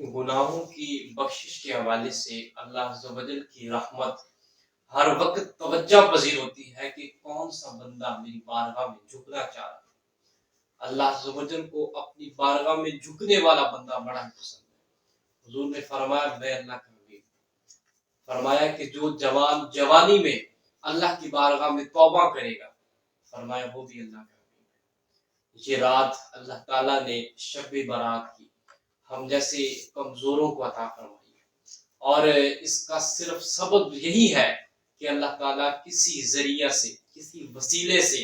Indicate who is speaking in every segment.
Speaker 1: گناہوں کی بخشش کے حوالے سے اللہ عز و جل کی رحمت ہر وقت توجہ پذیر ہوتی ہے کہ کون سا بندہ میری بارگاہ میں جھکنا چاہ رہا ہے۔ اللہ عز و جل کو اپنی بارگاہ میں جھکنے والا بندہ بڑا پسند ہے۔ حضور نے فرمایا میں اللہ کا حبیب، فرمایا کہ جو جوان جوانی میں اللہ کی بارگاہ میں توبہ کرے گا، فرمایا وہ بھی اللہ کا حبیب ہے۔ یہ رات اللہ تعالیٰ نے شب برات کی ہم جیسے کمزوروں کو عطا فرمائی ہے، اور اس کا صرف سبب یہی ہے کہ اللہ تعالیٰ کسی ذریعہ سے، کسی وسیلے سے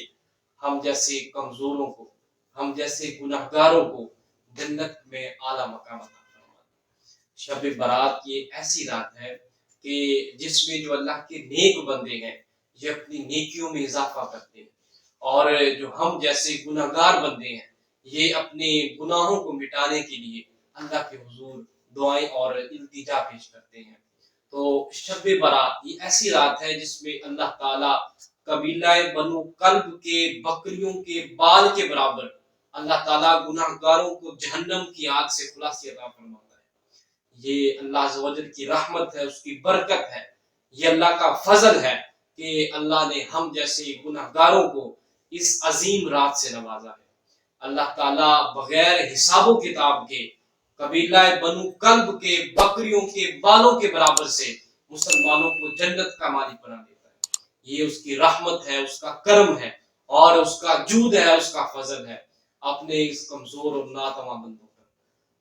Speaker 1: ہم جیسے کمزوروں کو، ہم جیسے گناہگاروں کو جنت میں اعلیٰ مقام عطا فرماتا ہے۔ شب برات یہ ایسی رات ہے کہ جس میں جو اللہ کے نیک بندے ہیں یہ اپنی نیکیوں میں اضافہ کرتے ہیں، اور جو ہم جیسے گناہگار بندے ہیں یہ اپنے گناہوں کو مٹانے کے لیے اللہ کے حضور دعائیں اور التجا پیش کرتے ہیں۔ تو شب برات یہ ایسی رات ہے جس میں اللہ تعالیٰ قبیلہ بنو کلب کے بکریوں کے بال کے برابر اللہ تعالیٰ گناہ گاروں کو جہنم کی آگ سے خلاصی عطا فرماتا ہے۔ یہ اللہ عز و جل کی رحمت ہے، اس کی برکت ہے، یہ اللہ کا فضل ہے کہ اللہ نے ہم جیسے گناہ گاروں کو اس عظیم رات سے نوازا ہے۔ اللہ تعالیٰ بغیر حساب و کتاب کے قبیلہ بنو کلب کے بکریوں کے بالوں کے برابر سے مسلمانوں کو جنت کا مالک بنا دیتا ہے۔ یہ اس کی رحمت ہے، اس کا کرم ہے، اور اس کا جود ہے، اس کا فضل ہے اپنے اس کمزور اور ناتواں بندوں پر۔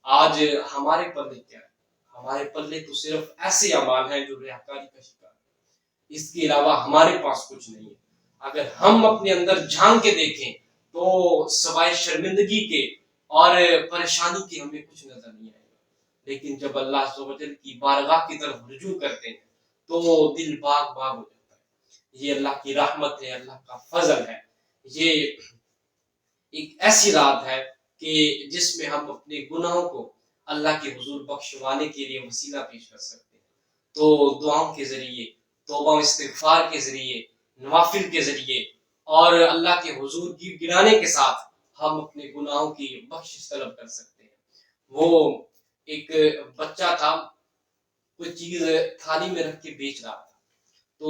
Speaker 1: آج ہمارے پلے کیا ہے؟ ہمارے پلے تو صرف ایسے اعمال ہیں جو ریاکاری کا شکار ہے، اس کے علاوہ ہمارے پاس کچھ نہیں ہے۔ اگر ہم اپنے اندر جھانک کے دیکھیں تو سوائے شرمندگی کے اور پریشانی کی ہمیں کچھ نظر نہیں آئے گا، لیکن جب اللہ عز و جل کی بارگاہ کی طرف رجوع کرتے ہیں تو دل باغ باغ ہو جاتا ہے۔ یہ اللہ کی رحمت ہے، اللہ کا فضل ہے۔ یہ ایک ایسی رات ہے کہ جس میں ہم اپنے گناہوں کو اللہ کے حضور بخشوانے کے لیے وسیلہ پیش کر سکتے ہیں۔ تو دعاؤں کے ذریعے، توبہ و استغفار کے ذریعے، نوافل کے ذریعے اور اللہ کے حضور گیت گرانے کے ساتھ ہم اپنے گناہوں کی بخشش طلب کر سکتے ہیں۔ وہ ایک بچہ تھا، کوئی چیز تھالی میں رکھ کے بیچ رہا تھا، تو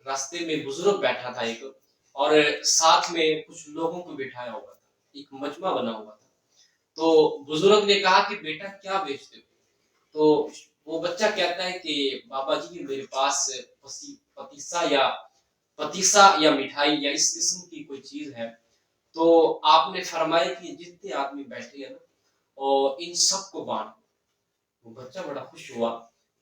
Speaker 1: راستے میں بزرگ بیٹھا تھا ایک، اور ساتھ میں کچھ لوگوں کو بٹھایا ہوا تھا، ایک مجمع بنا ہوا تھا۔ تو بزرگ نے کہا کہ بیٹا کیا بیچتے ہو؟ تو وہ بچہ کہتا ہے کہ بابا جی میرے پاس پتیسا یا مٹھائی یا اس قسم کی کوئی چیز ہے۔ تو آپ نے فرمایا کہ جتنے آدمی بیٹھے ہیں نا اور ان سب کو بانٹ۔ وہ بچہ بڑا خوش ہوا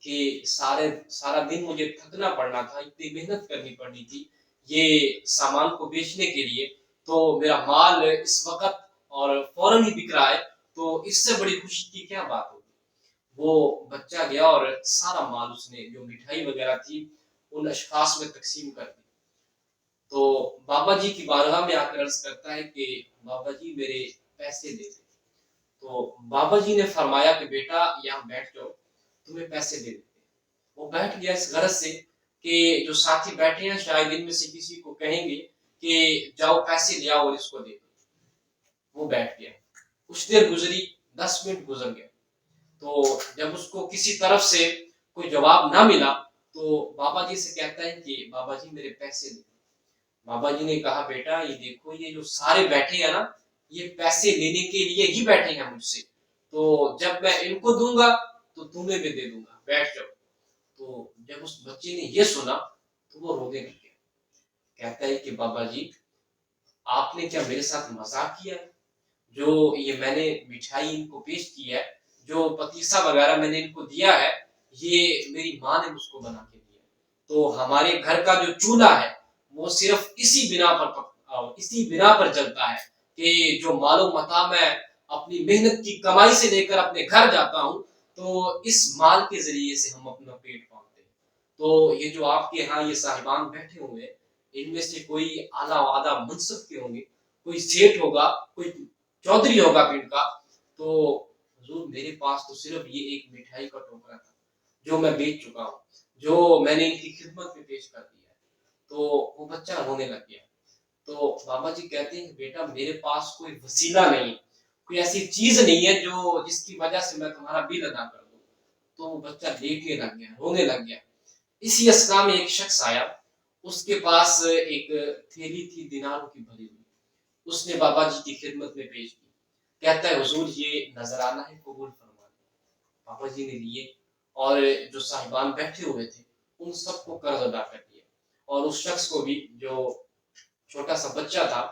Speaker 1: کہ سارا دن مجھے تھکنا پڑنا تھا، اتنی محنت کرنی پڑنی تھی یہ سامان کو بیچنے کے لیے، تو میرا مال اس وقت اور فوراً ہی بک رہا ہے، تو اس سے بڑی خوشی کی کیا بات ہوگی۔ وہ بچہ گیا اور سارا مال اس نے جو مٹھائی وغیرہ تھی ان اشخاص میں تقسیم کر دی۔ تو بابا جی کی بارگاہ میں آ کر عرض کرتا ہے کہ بابا جی میرے پیسے دے دیں۔ تو بابا جی نے فرمایا کہ بیٹا یہاں بیٹھ جاؤ، تمہیں پیسے دے دیتے ہیں۔ وہ بیٹھ گیا اس غرض سے کہ جو ساتھی بیٹھے ہیں شاید ان میں سے کسی کو کہیں گے کہ جاؤ پیسے لے آؤ اور اس کو دے دو۔ وہ بیٹھ گیا، کچھ دیر گزری، 10 منٹ گزر گئے، تو جب اس کو کسی طرف سے کوئی جواب نہ ملا تو بابا جی سے کہتا ہے کہ بابا جی میرے پیسے دے۔ بابا جی نے کہا بیٹا یہ دیکھو یہ جو سارے بیٹھے ہیں نا یہ پیسے لینے کے لیے ہی بیٹھے ہیں مجھ سے، تو جب میں ان کو دوں گا تو تمہیں بھی دے دوں گا، بیٹھ جاؤ۔ تو جب اس بچے نے یہ سنا تو وہ رونے لگ گیا، کہتا ہے کہ بابا جی آپ نے کیا میرے ساتھ مذاق کیا ہے؟ جو یہ میں نے مٹھائی ان کو پیش کی ہے، جو پتیسا وغیرہ میں نے ان کو دیا ہے، یہ میری ماں نے مجھ کو بنا کے دیا ہے۔ تو ہمارے گھر کا جو چولہا ہے وہ صرف اسی بنا پر چلتا ہے کہ جو مال و متاع میں اپنی محنت کی کمائی سے لے کر اپنے گھر جاتا ہوں تو اس مال کے ذریعے سے ہم اپنا پیٹ پالتے ہیں۔ تو یہ جو آپ کے ہاں یہ صاحبان بیٹھے ہوئے ان میں سے کوئی اعلیٰ وعدہ منصب کے ہوں گے، کوئی سیٹھ ہوگا، کوئی چودھری ہوگا پنڈ کا، تو حضور میرے پاس تو صرف یہ ایک مٹھائی کا ٹوکرا تھا جو میں بیچ چکا ہوں، جو میں نے ان کی خدمت میں پیش کر دیا ہے۔ تو وہ بچہ رونے لگ گیا۔ تو بابا جی کہتے ہیں بیٹا میرے پاس کوئی وسیلہ نہیں، کوئی ایسی چیز نہیں ہے جو جس کی وجہ سے میں تمہارا بل ادا کر دوں، تو وہ بچہ لیٹنے لگ گیا، رونے لگ گیا۔ اسی اسنا میں ایک شخص آیا، اس کے پاس ایک تھیلی تھی دیناروں کی بھری ہوئی، اس نے بابا جی کی خدمت میں پیش کی، کہتا ہے حضور یہ نذرانہ ہے، قبول فرما لیں۔ بابا جی نے لیے اور جو صاحبان بیٹھے ہوئے تھے ان سب کو قرض ادا کر دیا، اور اس شخص کو بھی جو چھوٹا سا بچہ تھا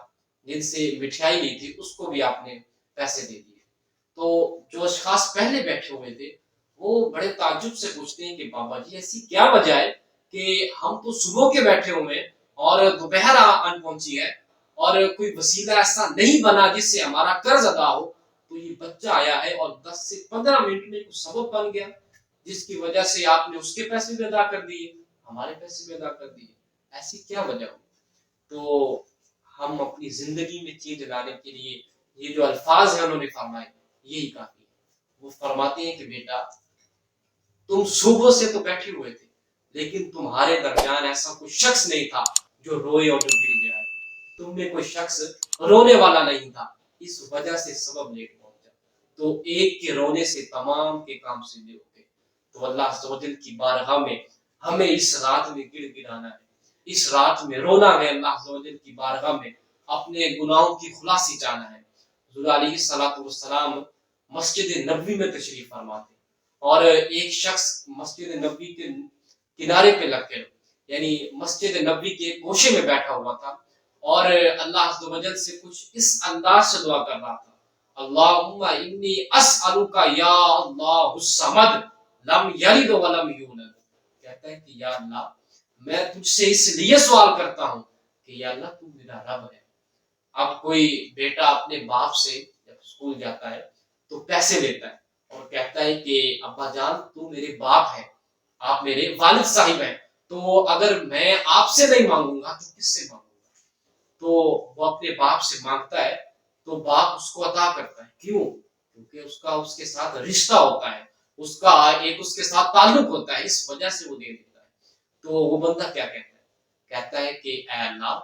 Speaker 1: جن سے مٹھائی لی تھی اس کو بھی آپ نے پیسے دے دیے۔ تو جو اشخاص پہلے بیٹھے ہوئے تھے وہ بڑے تعجب سے پوچھتے ہیں کہ بابا جی ایسی کیا وجہ ہے کہ ہم تو صبح کے بیٹھے ہوئے ہیں اور دوپہر آن پہنچی ہے اور کوئی وسیلہ ایسا نہیں بنا جس سے ہمارا قرض ادا ہو، تو یہ بچہ آیا ہے اور 10 سے 15 منٹ میں کچھ سبب بن گیا جس کی وجہ سے آپ نے اس کے پیسے بھی ادا کر دیے، ہمارے پیسے بھی ادا کر دیے، ایسی کیا وجہ ہو؟ تو ہم اپنی زندگی میں چینج لانے کے لیے یہ جو الفاظ ہیں انہوں نے فرمائے یہی کافی ہے۔ وہ فرماتے ہیں کہ بیٹا تم صبح سے تو بیٹھے ہوئے تھے لیکن تمہارے درمیان ایسا کوئی شخص نہیں تھا جو روئے اور جو گر جائے، تم میں کوئی شخص رونے والا نہیں تھا، اس وجہ سے سبب لیٹ پہنچا۔ تو ایک کے رونے سے تمام کے کام سیدھے ہوتے۔ تو اللہ عز و جل کی بارگاہ میں ہمیں اس رات میں گڑ گڑانا ہے، اس رات میں رونا ہے، اللہ عز و جل کی بارگاہ میں اپنے گناہوں کی خلاصی چاہنا ہے۔ حضور علیہ الصلوۃ والسلام مسجد نبوی میں تشریف فرما تھے اور ایک شخص مسجد نبوی کے کنارے پہ لگ کر یعنی مسجد نبوی کے گوشے میں بیٹھا ہوا تھا اور اللہ عز و جل سے کچھ اس انداز سے دعا کر رہا تھا، اللہم انی اسألک یا اللہ الصمد لم یلد ولم یولد، کہتا ہے کہ یا اللہ میں تجھ سے اس لیے سوال کرتا ہوں کہ یا اللہ تو میرا رب ہے۔ اب کوئی بیٹا اپنے باپ سے جب اسکول جاتا ہے تو پیسے لیتا ہے اور کہتا ہے کہ ابا جان تو میرے باپ ہے، آپ میرے والد صاحب ہیں، تو اگر میں آپ سے نہیں مانگوں گا تو کس سے مانگوں گا؟ تو وہ اپنے باپ سے مانگتا ہے تو باپ اس کو عطا کرتا ہے، کیوں؟ کیونکہ اس کا اس کے ساتھ رشتہ ہوتا ہے، اس کا ایک اس کے ساتھ تعلق ہوتا ہے، اس وجہ سے وہ دے دیتا ہے۔ تو وہ بندہ کیا کہتا ہے؟ کہتا ہے کہ اے اللہ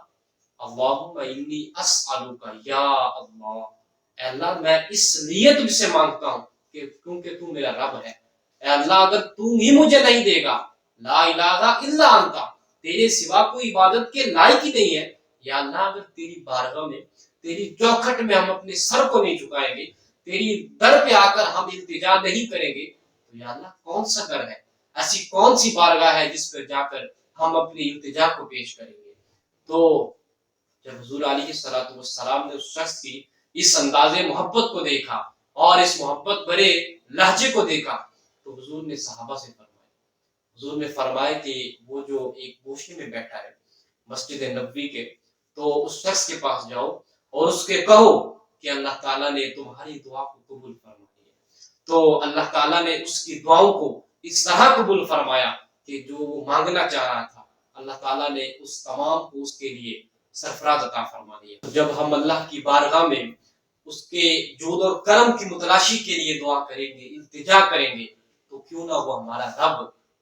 Speaker 1: اللہم انی اسألک یا اللہ، اے اللہ میں اس لیے تجھ سے مانگتا ہوں کہ کیونکہ تو میرا رب ہے، اے اللہ اگر تو ہی مجھے نہیں دے گا، لا الہ الا انت، تیرے سوا کوئی عبادت کے لائق ہی نہیں ہے، یا اللہ اگر تیری بارگاہ میں تیری چوکھٹ میں ہم اپنے سر کو نہیں جھکائیں گے، تیری در پہ آ کر ہم التجا نہیں کریں گے، تو یا اللہ کون سا در ہے، ایسی کون سی بارگاہ ہے جس پر جا کر ہم اپنی التجا کو پیش کریں گے؟ تو جب حضور علیہ الصلوۃ والسلام نے اس شخص کی اس انداز محبت کو دیکھا اور اس محبت بھرے لہجے کو دیکھا تو حضور نے صحابہ سے فرمایا، حضور نے فرمایا کہ وہ جو ایک گوشے میں بیٹھا ہے مسجد نبوی کے، تو اس شخص کے پاس جاؤ اور اس کے کہو کہ اللہ تعالیٰ نے تمہاری دعا کو قبول فرما لیا۔ تو اللہ تعالیٰ نے اس کی دعاؤں کو اس طرح قبول فرمایا کہ جو وہ مانگنا چاہ رہا تھا اللہ تعالیٰ نے اس تمام کو اس کے لیے سرفراز عطا فرما دیا۔ جب ہم اللہ کی بارگاہ میں اس کے جود اور کرم کی متلاشی کے لیے دعا کریں گے، التجا کریں گے، تو کیوں نہ وہ ہمارا رب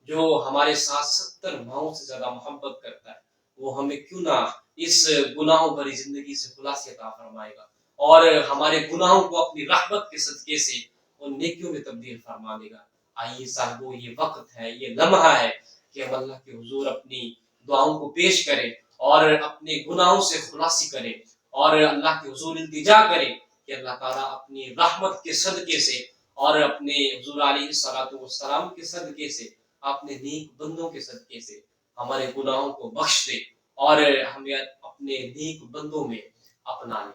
Speaker 1: جو ہمارے ساتھ 70 ماہوں سے زیادہ محبت کرتا ہے وہ ہمیں کیوں نہ اس گناہوں بھری زندگی سے خلاصی عطا فرمائے گا اور ہمارے گناہوں کو اپنی رحمت کے صدقے سے ان نیکیوں میں تبدیل فرما دے گا۔ آئیے صاحبو یہ وقت ہے، یہ لمحہ ہے کہ ہم اللہ کے حضور اپنی دعاؤں کو پیش کریں اور اپنے گناہوں سے خلاصی کریں اور اللہ کے حضور التجا کریں کہ اللہ تعالیٰ اپنی رحمت کے صدقے سے اور اپنے حضور علیہ الصلوۃ والسلام کے صدقے سے، اپنے نیک بندوں کے صدقے سے ہمارے گناہوں کو بخش دے اور ہمیں اپنے نیک بندوں میں اپنا لے۔